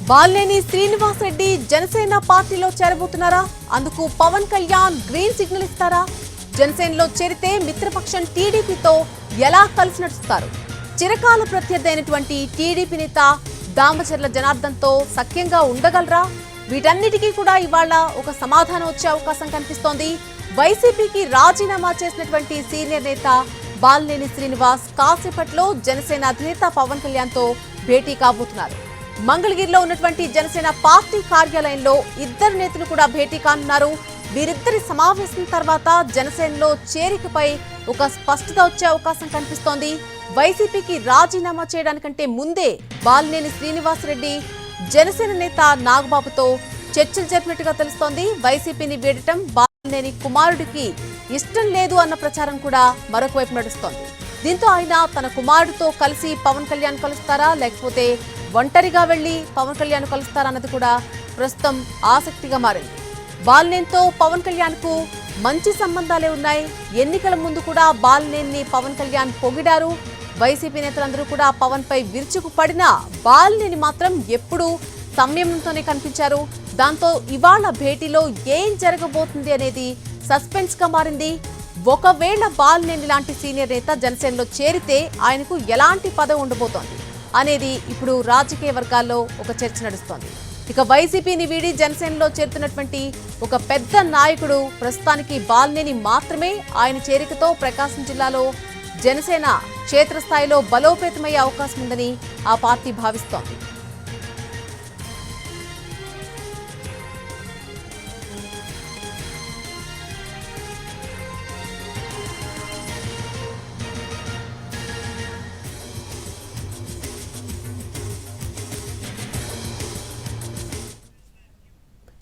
బాలినేని శ్రీనివాస్ రెడ్డి జనసేన పార్టీలో చేరబోతున్నారా? అందుకు Pawan Kalyan green signal ఇస్తారా? జనసేనలో చేరితే మిత్రపక్షం టీడీపీతో ఎలా కలిసి నడుస్తారు? చిరకాల ప్రత్యర్థి అయినటువంటి టీడీపీ నేత దామచర్ల జనార్దన్తో సఖ్యంగా ఉండగలరా? వీటన్నిటికీ కూడా ఇవాళ ఒక సమాధానం వచ్చే అవకాశం కనిపిస్తోంది. వైసీపీకి రాజీనామా చేసినటువంటి సీనియర్ నేత బాలినేని శ్రీనివాస్ కాసేపట్లో జనసేన అధినేత పవన్ కళ్యాణ్తో భేటీ కాబోతున్నారు. మంగళగిరిలో ఉన్నటువంటి జనసేన పార్టీ కార్యాలయంలో ఇద్దరు నేతలు కూడా భేటీ కానున్నారు. వీరిద్దరి సమావేశం తర్వాత జనసేనలో చేరికపై ఒక స్పష్టత వచ్చే అవకాశం కనిపిస్తోంది. వైసీపీకి రాజీనామా చేయడానికంటే ముందే బాలినేని శ్రీనివాస్ రెడ్డి జనసేన నేత నాగబాబుతో చర్చలు జరిపినట్టుగా తెలుస్తోంది. వైసీపీని వీడటం బాలినేని కుమారుడికి ఇష్టం లేదు అన్న ప్రచారం కూడా మరొక వైపు నడుస్తోంది. దీంతో ఆయన తన కుమారుడితో కలిసి పవన్ కళ్యాణ్ కలుస్తారా, లేకపోతే ఒంటరిగా వెళ్లి పవన్ కళ్యాణ్ కలుస్తారా అన్నది కూడా ప్రస్తుతం ఆసక్తిగా మారింది. బాలినేనితో పవన్ కళ్యాణ్ కు మంచి సంబంధాలే ఉన్నాయి. ఎన్నికల ముందు కూడా బాలినేని పవన్ కళ్యాణ్ పొగిడారు. వైసీపీ నేతలందరూ కూడా పవన్ పై విరుచుకు పడినా బాలినేని మాత్రం ఎప్పుడూ సంయమనంతోనే కనిపించారు. దాంతో ఇవాళ భేటీలో ఏం జరగబోతుంది అనేది సస్పెన్స్ గా మారింది. ఒకవేళ బాలినేని లాంటి సీనియర్ నేత జనసేనలో చేరితే ఆయనకు ఎలాంటి పదవి ఉండబోతోంది అనేది ఇప్పుడు రాజకీయ వర్గాల్లో ఒక చర్చ నడుస్తోంది. ఇక వైసీపీని వీడి జనసేనలో చేరుతున్నటువంటి ఒక పెద్ద నాయకుడు ప్రస్తుతానికి బాలినేని మాత్రమే. ఆయన చేరికతో ప్రకాశం జిల్లాలో జనసేన క్షేత్రస్థాయిలో బలోపేతమయ్యే అవకాశం ఉందని ఆ పార్టీ భావిస్తోంది.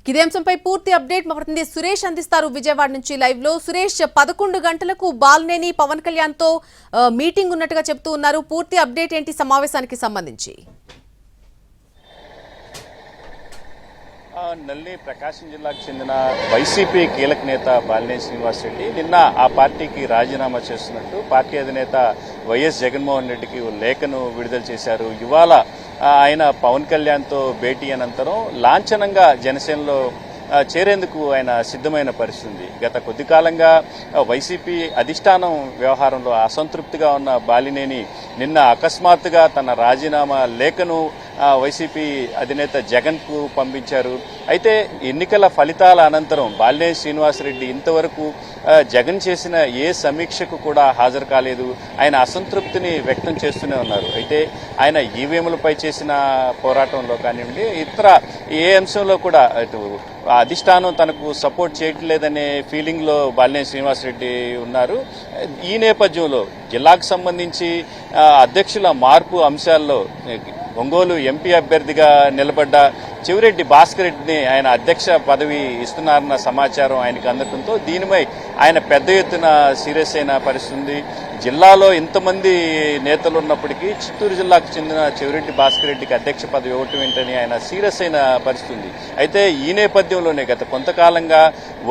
ఇదే అంశంపై పూర్తి అప్డేట్ మా ప్రతినిధి సురేష్ అందిస్తారు విజయవాడ నుంచి లైవ్ లో. సురేష్, 11 గంటలకు బాలినేని పవన్ కళ్యాణ్ తో మీటింగ్ ఉన్నట్టుగా చెప్తూ ఉన్నారు. పూర్తి అప్డేట్ ఏంటి సమావేశానికి సంబంధించి? నల్లి ప్రకాశం జిల్లాకు చెందిన వైసీపీ కీలక నేత బాలినేని శ్రీనివాస్ రెడ్డి నిన్న ఆ పార్టీకి రాజీనామా చేస్తున్నట్టు పార్టీ అధినేత వైఎస్ జగన్మోహన్ రెడ్డికి లేఖను విడుదల చేశారు. ఇవాళ ఆయన పవన్ కళ్యాణ్తో భేటీ అనంతరం లాంఛనంగా జనసేనలో చేరేందుకు ఆయన సిద్ధమైన పరిస్థితి. గత కొద్ది కాలంగా వైసీపీ అధిష్టానం వ్యవహారంలో అసంతృప్తిగా ఉన్న బాలినేని నిన్న అకస్మాత్తుగా తన రాజీనామా లేఖను వైసీపీ అధినేత జగన్కు పంపించారు. అయితే ఎన్నికల ఫలితాల అనంతరం బాలినేని శ్రీనివాసరెడ్డి ఇంతవరకు జగన్ చేసిన ఏ సమీక్షకు కూడా హాజరు కాలేదు. ఆయన అసంతృప్తిని వ్యక్తం చేస్తూనే ఉన్నారు. అయితే ఆయన ఈవీఎంలపై చేసిన పోరాటంలో కానివ్వండి, ఇతర ఏ అంశంలో కూడా అధిష్టానం తనకు సపోర్ట్ చేయట్లేదనే ఫీలింగ్లో బాలినేని శ్రీనివాసరెడ్డి ఉన్నారు. ఈ నేపథ్యంలో జిల్లాకు సంబంధించి అధ్యక్షుల మార్పు అంశాల్లో ఒంగోలు ఎంపీ అభ్యర్థిగా నిలబడ్డ చెవిరెడ్డి భాస్కర్ రెడ్డిని ఆయన అధ్యక్ష పదవి ఇస్తున్నారన్న సమాచారం ఆయనకు అందడంతో దీనిపై ఆయన పెద్ద ఎత్తున సీరియస్ అయిన పరిస్థితి. జిల్లాలో ఇంతమంది నేతలు ఉన్నప్పటికీ చిత్తూరు జిల్లాకు చెందిన చెవిరెడ్డి భాస్కర్ రెడ్డికి అధ్యక్ష పదవి ఇవ్వటం ఏంటని ఆయన సీరియస్ అయిన పరిస్థితి. అయితే ఈ నేపథ్యంలోనే గత కొంతకాలంగా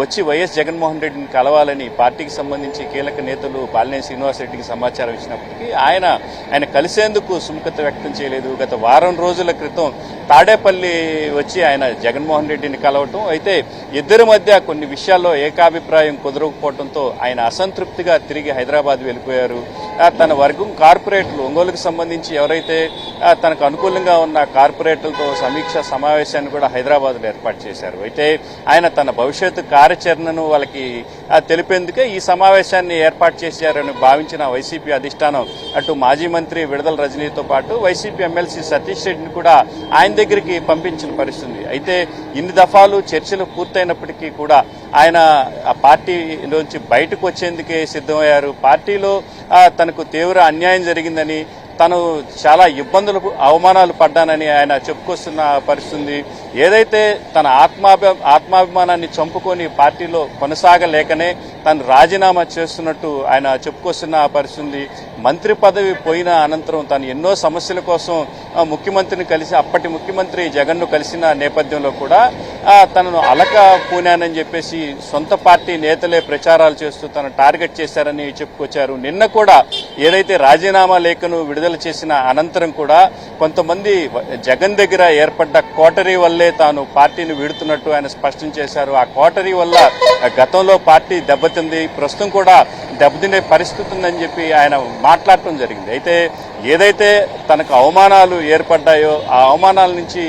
వచ్చి వైఎస్ జగన్మోహన్ రెడ్డిని కలవాలని పార్టీకి సంబంధించి కీలక నేతలు బాలినేని శ్రీనివాస్ రెడ్డికి సమాచారం ఇచ్చినప్పటికీ ఆయన కలిసేందుకు సుముఖత వ్యక్తం చేయలేదు. గత వారం రోజుల క్రితం తాడేపల్లి వచ్చి ఆయన జగన్మోహన్ రెడ్డిని కలవటం, అయితే ఇద్దరి మధ్య కొన్ని విషయాల్లో ఏకాభిప్రాయం కుదరకపోవడంతో ఆయన అసంతృప్తిగా తిరిగి హైదరాబాద్ వెళ్ళిపోయారు. తన వర్గం కార్పొరేటర్లు ఒంగోలుకు సంబంధించి ఎవరైతే తనకు అనుకూలంగా ఉన్న కార్పొరేటర్లతో సమీక్ష సమావేశాన్ని కూడా హైదరాబాద్లో ఏర్పాటు చేశారు. అయితే ఆయన తన భవిష్యత్తు కార్యాచరణను వాళ్ళకి తెలిపేందుకే ఈ సమావేశాన్ని ఏర్పాటు చేశారని భావించిన వైసీపీ అధిష్టానం అటు మాజీ మంత్రి విడదల రజనీతో పాటు వైసీపీ ఎమ్మెల్సీ సతీష్ రెడ్డిని కూడా ఆయన దగ్గరికి పంపించిన పరిస్థితి. అయితే ఇన్ని దఫాలు చర్చలు పూర్తయినప్పటికీ కూడా ఆయన ఆ పార్టీలోంచి బయటకు వచ్చేందుకే సిద్ధమయ్యారు. పార్టీలో తనకు తీవ్ర అన్యాయం జరిగిందని, తను చాలా ఇబ్బందులు అవమానాలు పడ్డానని ఆయన చెప్పుకొస్తున్న పరిస్థితి. ఏదైతే తన ఆత్మాభిమానాన్ని చంపుకొని పార్టీలో కొనసాగలేకనే తను రాజీనామా చేస్తున్నట్టు ఆయన చెప్పుకొస్తున్న పరిస్థితి. మంత్రి పదవి పోయిన అనంతరం తను ఎన్నో సమస్యల కోసం ముఖ్యమంత్రిని కలిసి అప్పటి ముఖ్యమంత్రి జగన్ను కలిసిన నేపథ్యంలో కూడా తనను అలక పూనానని చెప్పేసి సొంత పార్టీ నేతలే ప్రచారాలు చేస్తూ తను టార్గెట్ చేశారని చెప్పుకొచ్చారు. నిన్న కూడా ఏదైతే రాజీనామా లేఖను విడుదల విడుదల చేసిన అనంతరం కూడా కొంతమంది జగన్ దగ్గర ఏర్పడ్డ కోటరీ వల్లే తాను పార్టీని వీడుతున్నట్టు ఆయన స్పష్టం చేశారు. ఆ కోటరీ వల్ల గతంలో పార్టీ దెబ్బతింది, ప్రస్తుతం కూడా దెబ్బతినే పరిస్థితి ఉందని చెప్పి ఆయన మాట్లాడటం జరిగింది. అయితే ఏదైతే తనకు అవమానాలు ఏర్పడ్డాయో ఆ అవమానాల నుంచి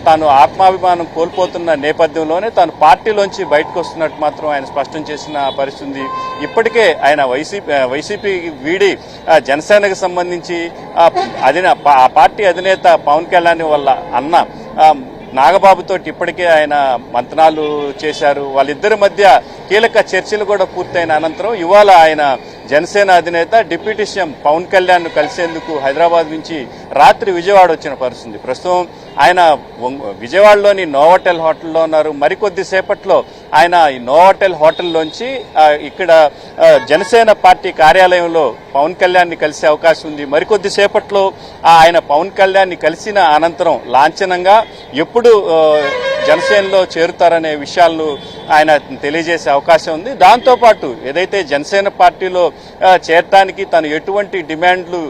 తాను ఆత్మాభిమానం కోల్పోతున్న నేపథ్యంలోనే తాను పార్టీలోంచి బయటకు వస్తున్నట్టు మాత్రం ఆయన స్పష్టం చేసిన పరిస్థితి. ఇప్పటికే ఆయన వైసీపీ వీడి జనసేనకు సంబంధించి ఆ పార్టీ అధినేత పవన్ కళ్యాణ్ వల్ల అన్న నాగబాబుతో ఇప్పటికే ఆయన మంతనాలు చేశారు. వాళ్ళిద్దరి మధ్య కీలక చర్చలు కూడా పూర్తయిన అనంతరం ఇవాళ ఆయన జనసేన అధినేత డిప్యూటీ సీఎం పవన్ కళ్యాణ్ కలిసేందుకు హైదరాబాద్ నుంచి రాత్రి విజయవాడ వచ్చిన పరిస్థితి. ప్రస్తుతం ఆయన విజయవాడలోని నోవాటెల్ హోటల్లో ఉన్నారు. మరికొద్ది సేపట్లో ఆయన ఈ నోవాటెల్ హోటల్లోంచి ఇక్కడ జనసేన పార్టీ కార్యాలయంలో పవన్ కళ్యాణ్ని కలిసే అవకాశం ఉంది. మరికొద్ది సేపట్లో ఆయన పవన్ కళ్యాణ్ని కలిసిన అనంతరం లాంఛనంగా ఎప్పుడు జనసేనలో చేరుతారనే విషయాలను ఆయన తెలియజేసే అవకాశం ఉంది. దాంతోపాటు ఏదైతే జనసేన పార్టీలో చేరటానికి తను ఎటువంటి డిమాండ్లు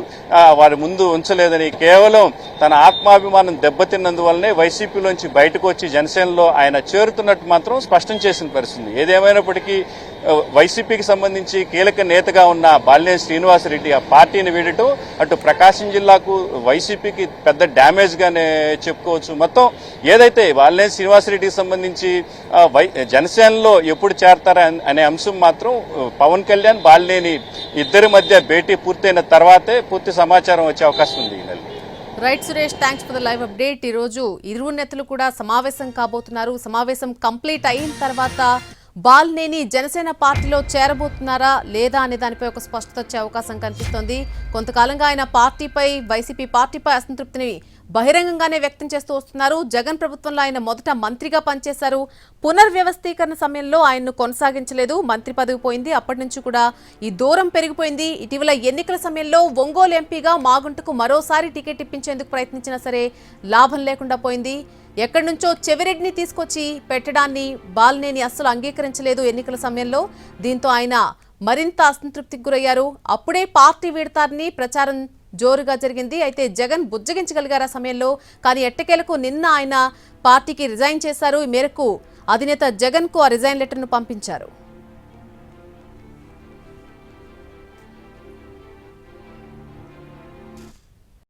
వారి ముందు ఉంచలేదని, కేవలం తన ఆత్మాభిమానం దెబ్బతిన్నందువల్లనే వైసీపీలోంచి బయటకు వచ్చి జనసేనలో ఆయన చేరుతున్నట్టు మాత్రం స్పష్టం చేసిన పరిస్థితి. ఏదేమైనప్పటికీ వైసీపీకి సంబంధించి కీలక నేతగా ఉన్న బాలినేని శ్రీనివాసరెడ్డి ఆ పార్టీని వీడటం అటు ప్రకాశం జిల్లాకు వైసీపీకి పెద్ద డ్యామేజ్ గానే చెప్పుకోవచ్చు. మొత్తం ఏదైతే బాలినేని శ్రీనివాసరెడ్డికి సంబంధించి జనసేనలో ఎప్పుడు చేరతారా అనే అంశం మాత్రం పవన్ కళ్యాణ్ బాలినేని ఇద్దరి మధ్య భేటీ పూర్తయిన తర్వాతే పూర్తి సమాచారం వచ్చే అవకాశం ఉంది. Right Suresh, thanks for the live update. ఈ రోజు ఇరువురు నేతలు కూడా సమావేశం కాబోతున్నారు. సమావేశం కంప్లీట్ అయిన తర్వాత బాలినేని జనసేన పార్టీలో చేరబోతున్నారా లేదా అనే దానిపై ఒక స్పష్టత వచ్చే అవకాశం కనిపిస్తోంది. కొంతకాలంగా ఆయన వైసీపీ పార్టీపై అసంతృప్తిని బహిరంగంగానే వ్యక్తం చేస్తూ వస్తున్నారు. జగన్ ప్రభుత్వంలో ఆయన మొదట మంత్రిగా పనిచేశారు. పునర్వ్యవస్థీకరణ సమయంలో ఆయన్ను కొనసాగించలేదు, మంత్రి పదవి పోయింది. అప్పటి నుంచి కూడా ఈ దూరం పెరిగిపోయింది. ఇటీవల ఎన్నికల సమయంలో ఒంగోలు ఎంపీగా మాగుంటకు మరోసారి టికెట్ ఇప్పించేందుకు ప్రయత్నించినా సరే లాభం లేకుండా పోయింది. ఎక్కడి నుంచో చెవిరెడ్డిని తీసుకొచ్చి పెట్టడాన్ని బాలినేని అస్సలు అంగీకరించలేదు ఎన్నికల సమయంలో. దీంతో ఆయన మరింత అసంతృప్తికి గురయ్యారు. అప్పుడే పార్టీ వీడతారని ప్రచారం జోరుగా జరిగింది. అయితే జగన్ బుజ్జగించగలిగారు ఆ సమయంలో. కానీ ఎట్టకేలకు నిన్న ఆయన పార్టీకి రిజైన్ చేశారు. ఈ మేరకు అధినేత జగన్ కు ఆ రిజైన్ లెటర్ను పంపించారు.